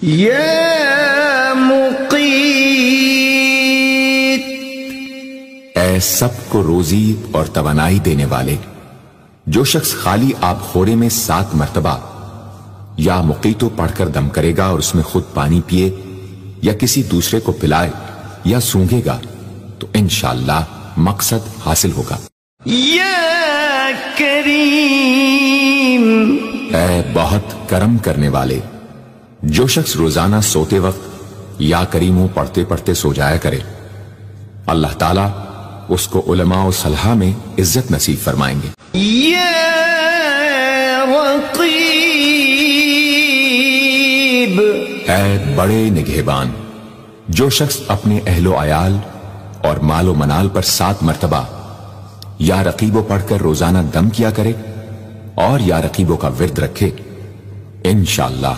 یا مقیت، اے سب کو روزی اور توانائی دینے والے، جو شخص خالی آب خورے میں 7 مرتبہ یا مقیتو پڑھ کر دم کرے گا اور اس میں خود پانی پیے یا کسی دوسرے کو پلائے یا سونگے گا تو انشاءاللہ مقصد حاصل ہوگا۔ یا کریم، اے بہت کرم کرنے والے، جو شخص روزانہ سوتے وقت یا کریموں پڑھتے پڑھتے سو جایا کرے، اللہ تعالیٰ اس کو علماء و صلحاء میں عزت نصیب فرمائیں گے۔ یا رقیب، اے بڑے نگہبان، جو شخص اپنے اہل و عیال اور مال و منال پر 7 مرتبہ یا رقیبو پڑھ کر روزانہ دم کیا کرے اور یا رقیبو کا ورد رکھے، انشاءاللہ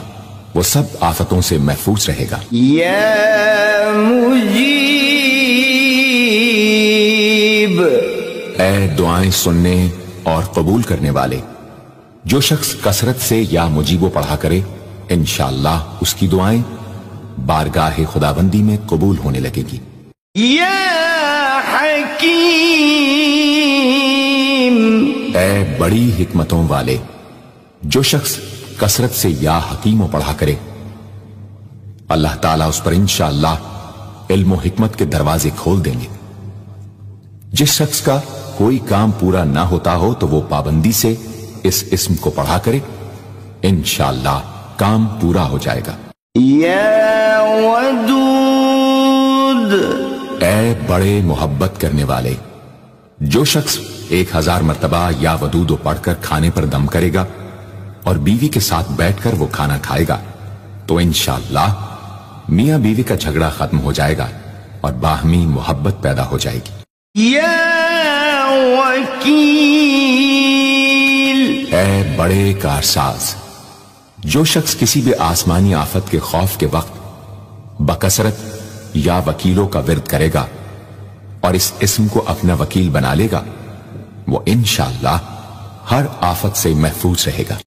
وہ سب آفتوں سے محفوظ رہے گا۔ یا مجیب، اے دعائیں سننے اور قبول کرنے والے، جو شخص کثرت سے یا مجیبو پڑھا کرے، انشاءاللہ اس کی دعائیں بارگاہ خداوندی میں قبول ہونے لگے گی۔ یا حکیم، اے بڑی حکمتوں والے، جو شخص کثرت سے یا حکیموں پڑھا کرے، اللہ تعالیٰ اس پر انشاءاللہ علم و حکمت کے دروازے کھول دیں گے۔ جس شخص کا کوئی کام پورا نہ ہوتا ہو تو وہ پابندی سے اس اسم کو پڑھا کرے، انشاءاللہ کام پورا ہو جائے گا۔ یا ودود، اے بڑے محبت کرنے والے، جو شخص 1000 مرتبہ یا ودود پڑھ کر کھانے پر دم کرے گا اور بیوی کے ساتھ بیٹھ کر وہ کھانا کھائے گا تو انشاءاللہ میاں بیوی کا جھگڑا ختم ہو جائے گا اور باہمی محبت پیدا ہو جائے گی۔ یا وکیل، اے بڑے کارساز، جو شخص کسی بھی آسمانی آفت کے خوف کے وقت بکثرت یا وکیلوں کا ورد کرے گا اور اس اسم کو اپنا وکیل بنا لے گا، وہ انشاءاللہ ہر آفت سے محفوظ رہے گا۔